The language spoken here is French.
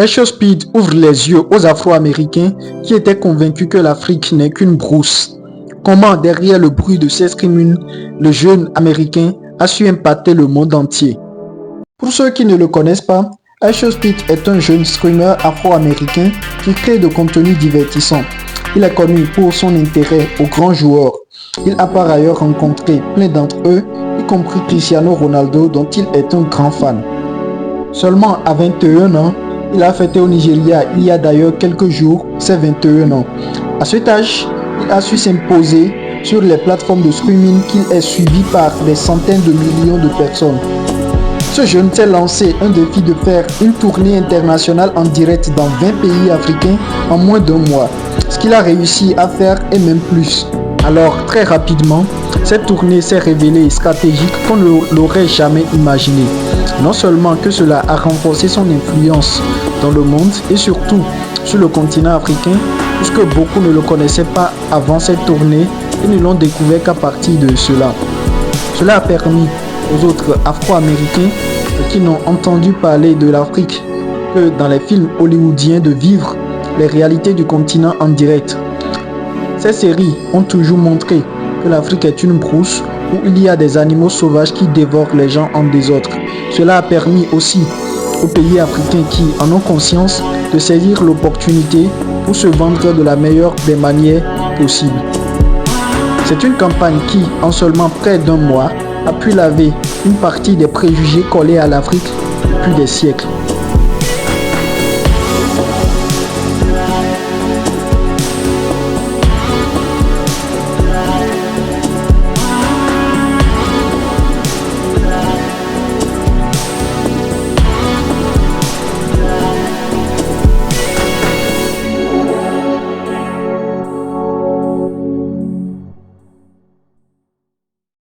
Aisha Speed ouvre les yeux aux Afro-Américains qui étaient convaincus que l'Afrique n'est qu'une brousse. Comment, derrière le bruit de ses crimes, le jeune Américain a su impacter le monde entier. Pour ceux qui ne le connaissent pas, Aisha Speed est un jeune streamer afro-américain qui crée de contenus divertissants. Il est connu pour son intérêt aux grands joueurs. Il a par ailleurs rencontré plein d'entre eux, y compris Cristiano Ronaldo dont il est un grand fan. Seulement à 21 ans, il a fêté au Nigeria il y a d'ailleurs quelques jours ses 21 ans. À cet âge, il a su s'imposer sur les plateformes de streaming qu'il est suivi par des centaines de millions de personnes. Ce jeune s'est lancé un défi de faire une tournée internationale en direct dans 20 pays africains en moins d'un mois. Ce qu'il a réussi à faire et même plus. Alors très rapidement, cette tournée s'est révélée stratégique qu'on ne l'aurait jamais imaginé. Non seulement que cela a renforcé son influence dans le monde et surtout sur le continent africain, puisque beaucoup ne le connaissaient pas avant cette tournée et ne l'ont découvert qu'à partir de cela. Cela a permis aux autres Afro-Américains qui n'ont entendu parler de l'Afrique que dans les films hollywoodiens de vivre les réalités du continent en direct. Ces séries ont toujours montré que l'Afrique est une brousse où il y a des animaux sauvages qui dévorent les gens en désordre. Cela a permis aussi aux pays africains qui en ont conscience de saisir l'opportunité pour se vendre de la meilleure des manières possibles. C'est une campagne qui, en seulement près d'un mois, a pu laver une partie des préjugés collés à l'Afrique depuis des siècles.